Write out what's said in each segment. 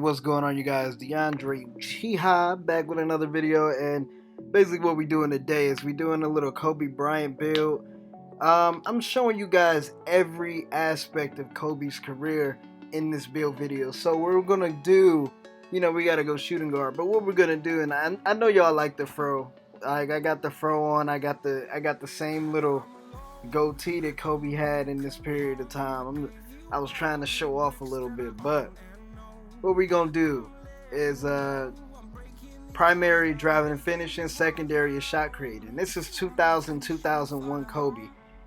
What's going on, you guys? DeAndre Chiha back with another video, and basically what we're doing today is we're doing a little Kobe Bryant build. I'm showing you guys every aspect of Kobe's career in this build video. So we're gonna do, we gotta go shooting guard, but what we're gonna do, and I know y'all like the fro. I got the fro on. I got the same little goatee that Kobe had in this period of time. I was trying to show off a little bit, but what we gonna do is primary driving and finishing, secondary is shot creating. This is 2001 Kobe.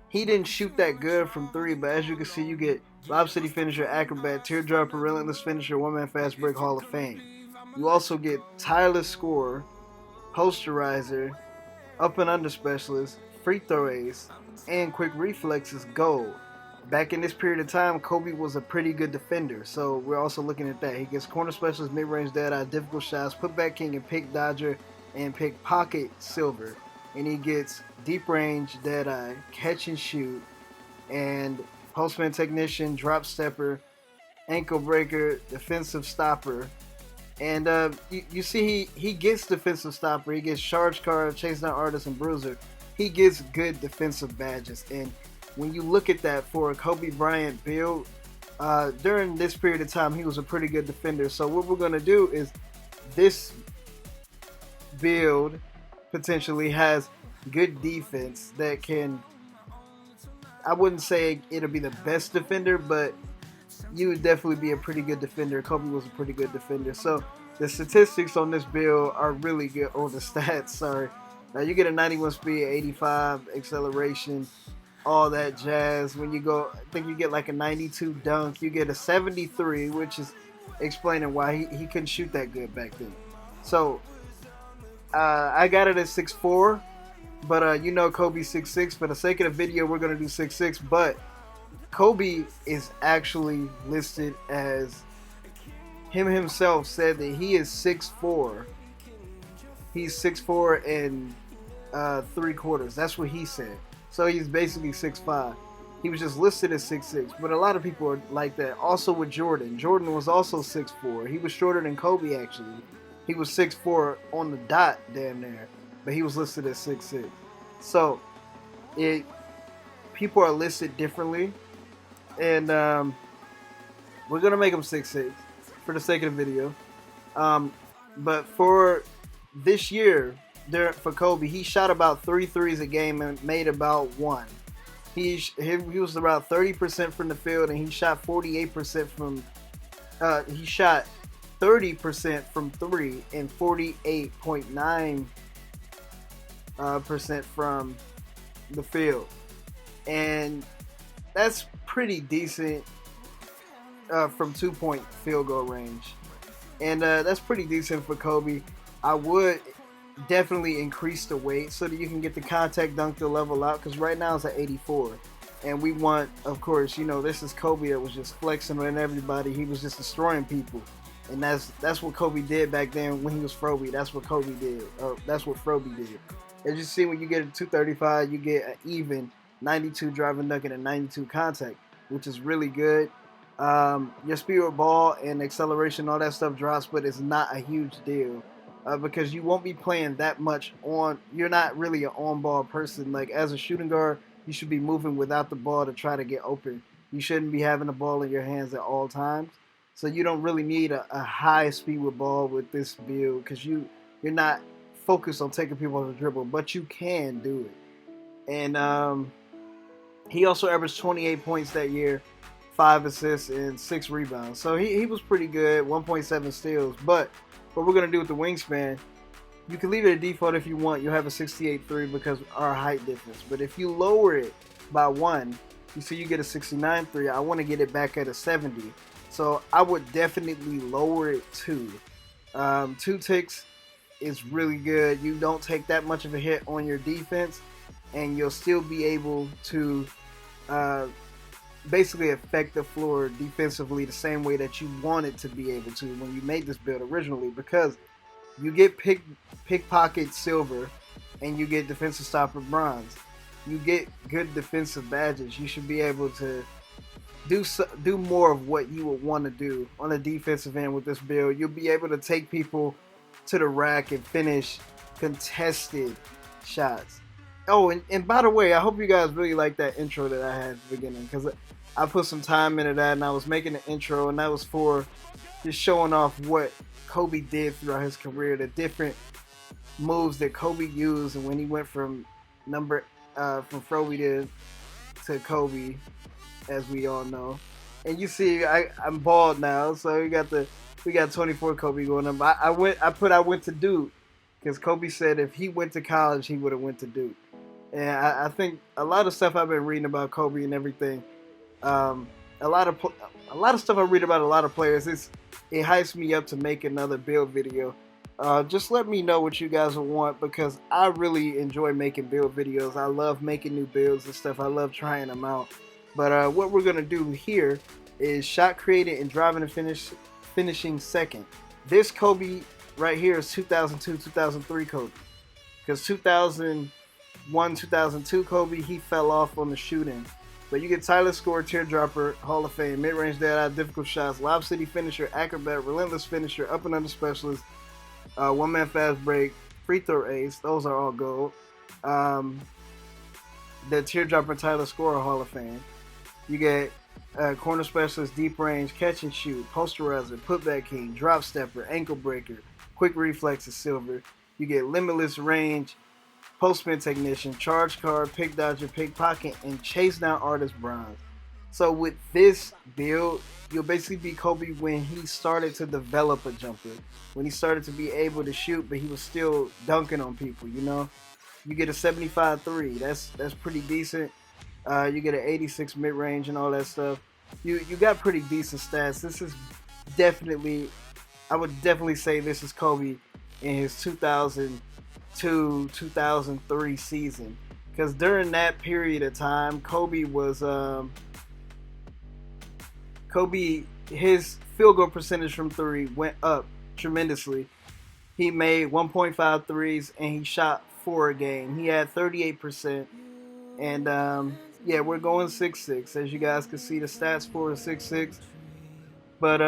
He didn't shoot that good from three, but as you can see, you get Lob City finisher, acrobat, teardropper, relentless finisher, one man fast break, Hall of Fame. You also get tireless scorer, posterizer, up and under specialist, free throw ace, and quick reflexes gold. Back in this period of time, Kobe was a pretty good defender, so we're also looking at that. He gets corner specialist, mid-range dead-eye, difficult shots, putback king, and pick dodger, and pick pocket silver. And he gets deep range, dead-eye, catch and shoot, and postman technician, drop stepper, ankle breaker, defensive stopper. And you see he gets defensive stopper, he gets charge card, chase down artist, and bruiser. He gets good defensive badges, and when you look at that for a Kobe Bryant build, during this period of time, he was a pretty good defender. So what we're going to do is this build potentially has good defense that can, I wouldn't say it'll be the best defender, but you would definitely be a pretty good defender. Kobe was a pretty good defender. So the statistics on this build are really good, or the stats, sorry. Now you get a 91 speed, 85 acceleration, all that jazz. When you go, I think you get like a 92 dunk. You get a 73, which is explaining why he couldn't shoot that good back then. So I got it at 6'4", but Kobe's 6'6". For the sake of the video, we're gonna do 6'6". But Kobe is actually listed as, himself said that he is 6'4". He's 6'4" and 3/4. That's what he said. So he's basically 6'5". He was just listed as 6'6", but a lot of people are like that. Also with Jordan. Jordan was also 6'4". He was shorter than Kobe, actually. He was 6'4" on the dot, damn near, but he was listed as 6'6". So people are listed differently, and we're gonna make him 6'6" for the sake of the video. But for this year, for Kobe, he shot about 3 threes a game and made about 1. He was about 30% from the field, and he shot 48% from. He shot 30% from 3 and 48.9% from the field, and that's pretty decent from 2-point field goal range, and that's pretty decent for Kobe. I would definitely increase the weight so that you can get the contact dunk to level out, because right now it's at 84, and we want, of course, this is Kobe that was just flexing on everybody. He was just destroying people, and that's what Kobe did back then when he was Froby. That's what Kobe did. That's what Froby did. As you see, when you get a 235, you get an even 92 driving dunk and a 92 contact, which is really good. Your speed with ball and acceleration, all that stuff drops, but it's not a huge deal. Because you won't be playing that much you're not really an on-ball person. Like, as a shooting guard, you should be moving without the ball to try to get open. You shouldn't be having the ball in your hands at all times. So you don't really need a high speed with ball with this build, because you're not focused on taking people on the dribble, but you can do it. And he also averaged 28 points that year, 5 assists, and 6 rebounds. So he was pretty good, 1.7 steals. But what we're going to do with the wingspan, you can leave it at default if you want. You'll have a 68.3 because of our height difference. But if you lower it by 1, you see you get a 69.3. I want to get it back at a 70. So I would definitely lower it to 2 ticks is really good. You don't take that much of a hit on your defense, and you'll still be able to basically affect the floor defensively the same way that you wanted to be able to when you made this build originally, because you get pickpocket silver and you get defensive stopper bronze. You get good defensive badges. You should be able to do more of what you would want to do on the defensive end with this build. You'll be able to take people to the rack and finish contested shots. Oh, and by the way, I hope you guys really like that intro that I had at the beginning, because I put some time into that, and I was making an intro, and that was for just showing off what Kobe did throughout his career, the different moves that Kobe used, and when he went from from Froby to Kobe, as we all know. And you see, I'm bald now, so we got 24 Kobe going up. I went to Duke because Kobe said if he went to college, he would have went to Duke. And I think a lot of stuff I've been reading about Kobe and everything, a lot of stuff I read about a lot of players, it hypes me up to make another build video. Just let me know what you guys will want, because I really enjoy making build videos. I love making new builds and stuff. I love trying them out. But what we're gonna do here is shot creating and driving and finishing second. This Kobe right here is 2002, 2003 Kobe. Because 2001, 2002 Kobe, he fell off on the shooting. But you get Tyler Score, Teardropper, Hall of Fame, mid-range dead-eye, difficult shots, Lob City finisher, acrobat, relentless finisher, up and under specialist, one-man fast break, free throw ace. Those are all gold. The Teardropper, Tyler Score, Hall of Fame. You get corner specialist, deep range, catch and shoot, posterizer, putback king, drop stepper, ankle breaker, quick reflexes, silver. You get limitless range, post spin technician, charge card, pick dodger, pickpocket, and chase down artist, bronze. So with this build, you'll basically be Kobe when he started to develop a jumper, when he started to be able to shoot, but he was still dunking on people. You know, you get a 75 3. That's pretty decent. You get an 86 mid range and all that stuff. You got pretty decent stats. This is definitely, I would definitely say this is Kobe in his 2002-2003 season, because during that period of time, Kobe was his field goal percentage from three went up tremendously. He made 1.5 threes and he shot 4 a game. He had 38%. And yeah, we're going 6'6", as you guys can see the stats for 6'6". But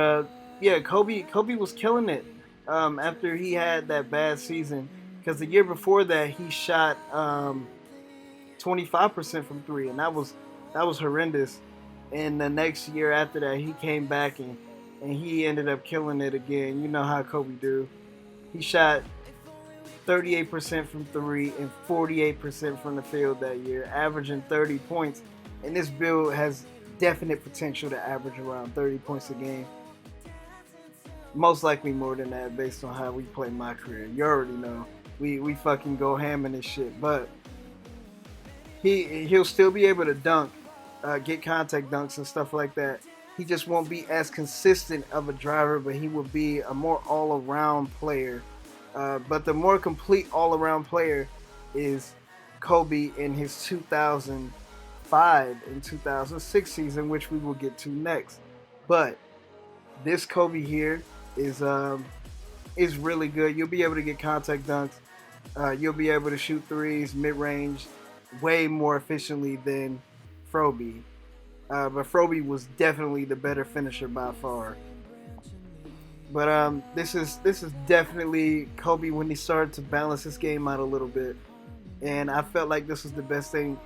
yeah, Kobe was killing it after he had that bad season, because the year before that he shot 25% from three, and that was horrendous. And the next year after that, he came back and he ended up killing it again. You know how Kobe do. He shot 38% from three and 48% from the field that year, averaging 30 points. And this build has definite potential to average around 30 points a game. Most likely more than that based on how we play my career. You already know. We fucking go ham in this shit. But he'll still be able to dunk, get contact dunks and stuff like that. He just won't be as consistent of a driver, but he will be a more all-around player. But the more complete all-around player is Kobe in his 2005 and 2006 season, which we will get to next. But this Kobe here is really good. You'll be able to get contact dunks. You'll be able to shoot threes, mid-range, way more efficiently than Froby. But Froby was definitely the better finisher by far. But this is definitely Kobe when he started to balance his game out a little bit, and I felt like this was the best thing.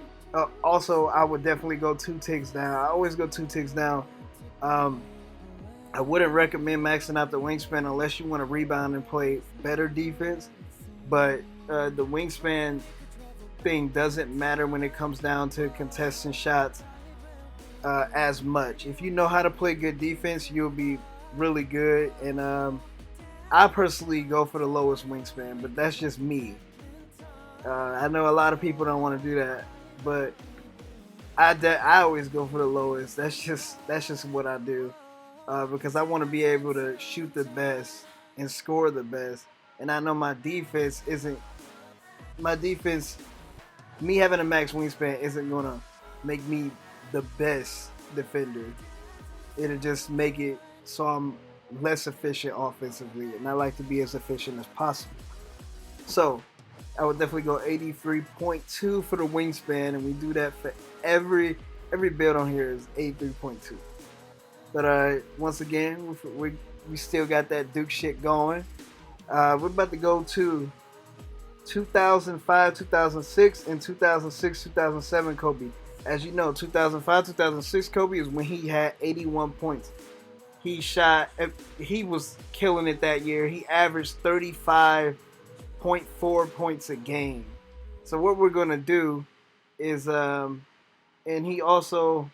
Also, I would definitely go 2 ticks down. I always go 2 ticks down. I wouldn't recommend maxing out the wingspan unless you want to rebound and play better defense. But the wingspan thing doesn't matter when it comes down to contesting shots as much. If you know how to play good defense, you'll be really good. And I personally go for the lowest wingspan, but that's just me. I know a lot of people don't want to do that, but I always go for the lowest. That's just what I do, because I want to be able to shoot the best and score the best. And I know my defense, me having a max wingspan isn't gonna make me the best defender. It'll just make it so I'm less efficient offensively, and I like to be as efficient as possible. So I would definitely go 83.2 for the wingspan, and we do that for every Every build on here is 83.2. But once again, we still got that Duke shit going. We're about to go to 2005, 2006, and 2006, 2007 Kobe. As you know, 2005, 2006 Kobe is when he had 81 points. He was killing it that year. He averaged 35.4 points a game. So what we're gonna do is, and he also,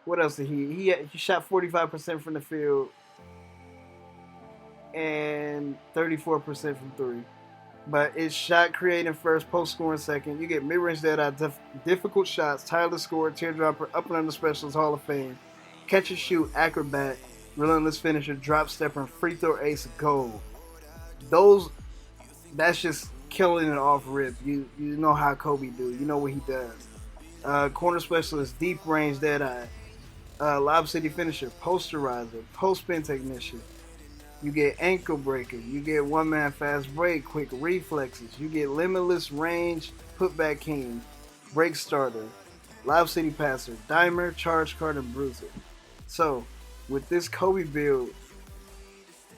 what else did he shot 45% from the field and 34% from three. But it's shot creating first, post scoring second. You get mid range that are difficult shots, tireless scorer, teardropper, up and under specials, Hall of Fame, catch and shoot, acrobat, relentless finisher, drop stepper, free throw ace, goal. That's just killing it off rip. You know how Kobe do. You know what he does. Corner specialist, deep range dead eye, lob city finisher, posterizer, post spin technician. You get ankle breaker. You get one man fast break, quick reflexes. You get limitless range, putback king, break starter, lob city passer, dimer, charge card, and bruiser. So, with this Kobe build,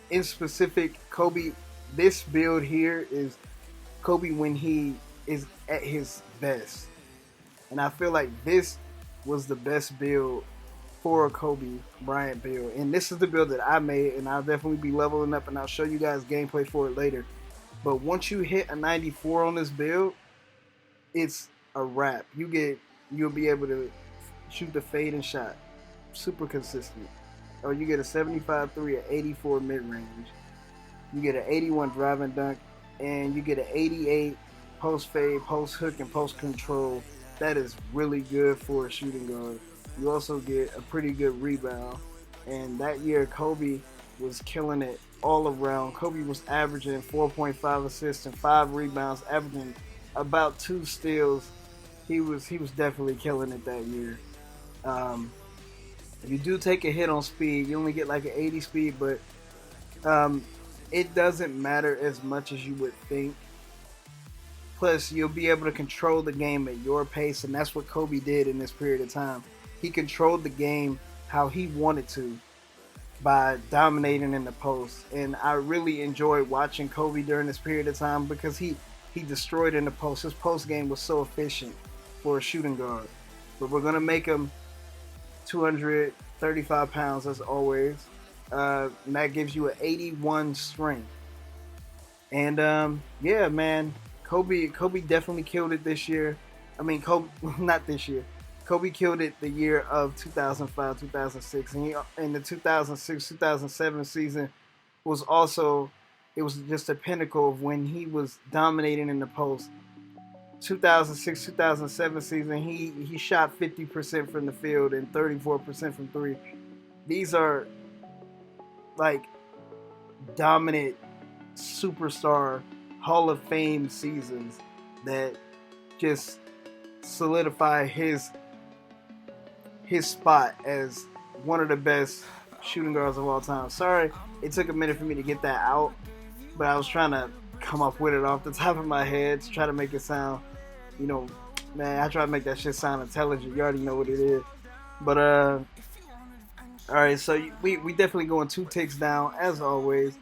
in specific, Kobe, this build here is Kobe when he is at his best. And I feel like this was the best build for a Kobe Bryant build. And this is the build that I made, and I'll definitely be leveling up, and I'll show you guys gameplay for it later. But once you hit a 94 on this build, it's a wrap. You'll be able to shoot the fade and shot. Super consistent. Or you get a 75 3, an 84 mid-range. You get an 81 drive and dunk, and you get an 88 post fade, post hook, and post control. That is really good for a shooting guard. You also get a pretty good rebound. And that year, Kobe was killing it all around. Kobe was averaging 4.5 assists and 5 rebounds, averaging about 2 steals. He was definitely killing it that year. You do take a hit on speed. You only get like an 80 speed, but it doesn't matter as much as you would think. Plus, you'll be able to control the game at your pace, and that's what Kobe did in this period of time. He controlled the game how he wanted to by dominating in the post. And I really enjoyed watching Kobe during this period of time because he destroyed in the post. His post game was so efficient for a shooting guard. But we're going to make him 235 pounds as always. And that gives you an 81 strength. And yeah, man, Kobe definitely killed it this year. I mean, Kobe, not this year. Kobe killed it the year of 2005, 2006, and in the 2006-2007 season was also, it was just a pinnacle of when he was dominating in the post. 2006-2007 season, he shot 50% from the field and 34% from three. These are like dominant superstar Hall of Fame seasons that just solidify his spot as one of the best shooting guards of all time. Sorry, it took a minute for me to get that out, but I was trying to come up with it off the top of my head to try to make it sound, man, I try to make that shit sound intelligent. You already know what it is. But, alright, so we definitely going 2 ticks down, as always.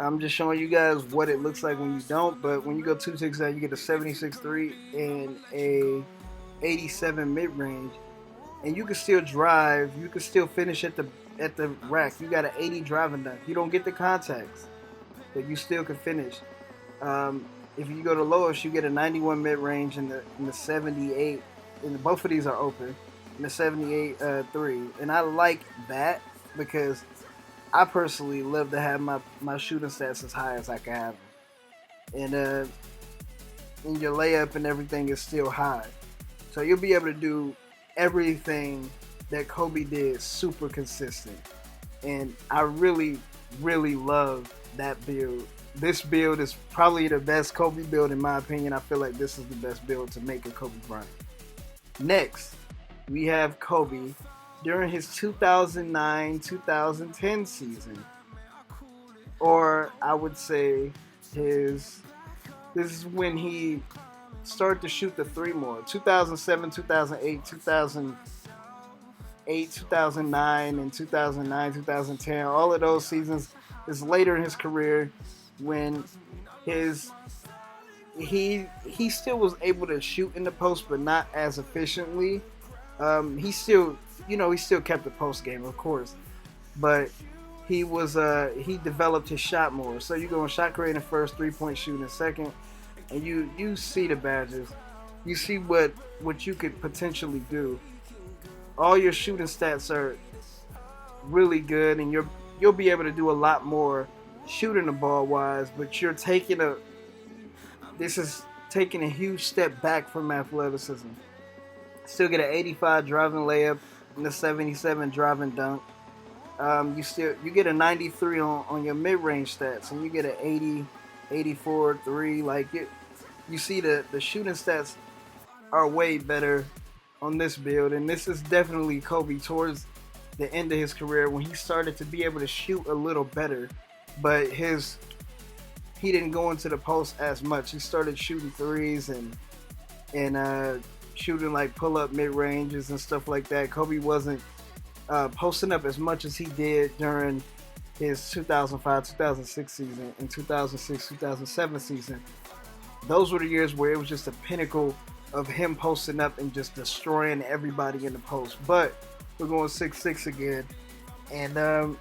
I'm just showing you guys what it looks like when you don't, but when you go 2 ticks down, you get a 76-3 and a 87 mid-range. And you can still drive. You can still finish at the rack. You got an 80 driving dunk. You don't get the contacts, but you still can finish. If you go to lowest, you get a 91 mid range and the 78. And both of these are open. And the 78 3. And I like that because I personally love to have my shooting stats as high as I can have them. And your layup and everything is still high. So you'll be able to do everything that Kobe did super consistent. And I really, really love that build. This build is probably the best Kobe build in my opinion. I feel like this is the best build to make a Kobe Bryant. Next, we have Kobe during his 2009-2010 season. Or I would say this is when he started to shoot the three more. 2007, 2008, 2008, 2009, and 2009, 2010. All of those seasons is later in his career when he still was able to shoot in the post, but not as efficiently. He still kept the post game, of course, but he developed his shot more. So you go in shot creating first, 3-point shooting second, and you see the badges. You see what you could potentially do. All your shooting stats are really good, and you'll be able to do a lot more shooting the ball wise, but this is taking a huge step back from athleticism. Still get an 85 driving layup and a 77 driving dunk. You get a 93 on your mid-range stats, and you get an 80, 84 3. Like you see the shooting stats are way better on this build, and this is definitely Kobe towards the end of his career when he started to be able to shoot a little better, but he didn't go into the post as much. He started shooting threes and shooting like pull-up mid-ranges and stuff like that. Kobe wasn't posting up as much as he did during his 2005-2006 season and 2006-2007 season. Those were the years where it was just a pinnacle of him posting up and just destroying everybody in the post. But we're going 6-6 again. And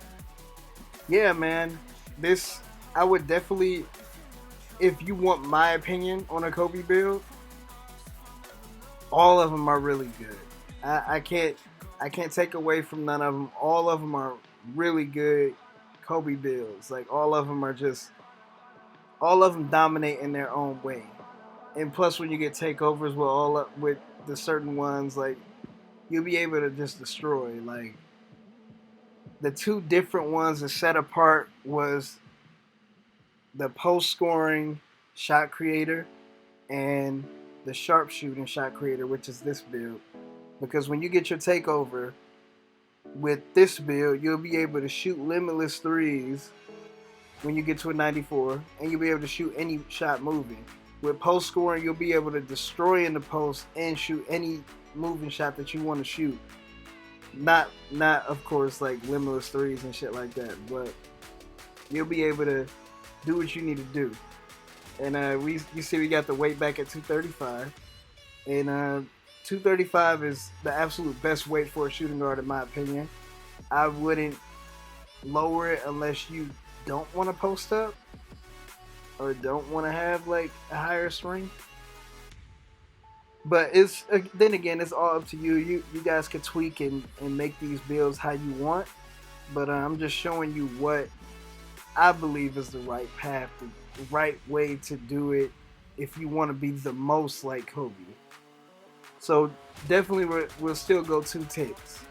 yeah, man, I would definitely, if you want my opinion on a Kobe build, all of them are really good. I can't take away from none of them. All of them are really good Kobe builds. Like all of them dominate in their own way. And plus, when you get takeovers with the certain ones, like you'll be able to just destroy. Like the two different ones that set apart was the post scoring shot creator and the sharpshooting shot creator, which is this build. Because when you get your takeover with this build, you'll be able to shoot limitless threes when you get to a 94, and you'll be able to shoot any shot moving. With post scoring, you'll be able to destroy in the post and shoot any moving shot that you want to shoot. Not of course like limitless threes and shit like that, but you'll be able to do what you need to do. And you see we got the weight back at 235, and 235 is the absolute best weight for a shooting guard in my opinion. I wouldn't lower it unless you don't want to post up or don't want to have like a higher strength. But then again, it's all up to you. You guys can tweak and make these builds how you want. But I'm just showing you what I believe is the right path, the right way to do it if you want to be the most like Kobe. So definitely we'll still go 2 ticks.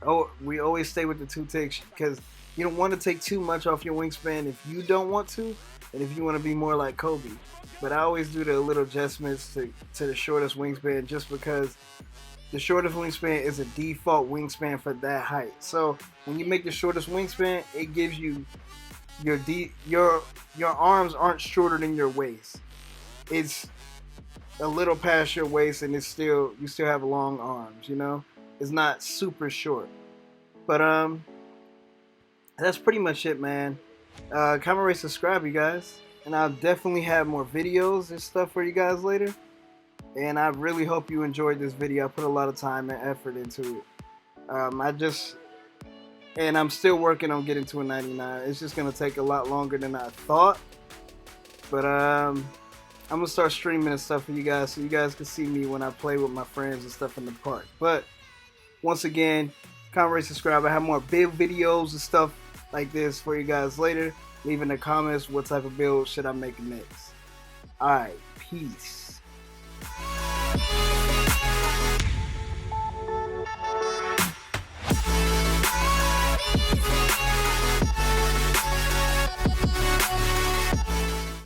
Oh, we always stay with the 2 ticks because you don't want to take too much off your wingspan if you don't want to, and if you want to be more like Kobe. But I always do the little adjustments to the shortest wingspan just because the shortest wingspan is a default wingspan for that height. So when you make the shortest wingspan, it gives you your arms aren't shorter than your waist. It's a little past your waist, and you still have long arms. You know, it's not super short. But that's pretty much it, man. Comment, rate, subscribe, you guys, and I'll definitely have more videos and stuff for you guys later. And I really hope you enjoyed this video. I put a lot of time and effort into it. And I'm still working on getting to a 99. It's just gonna take a lot longer than I thought. But I'm gonna start streaming and stuff for you guys, so you guys can see me when I play with my friends and stuff in the park. But once again, comment, rate, subscribe. I have more build videos and stuff like this for you guys later. Leave in the comments what type of build should I make next. Alright, peace.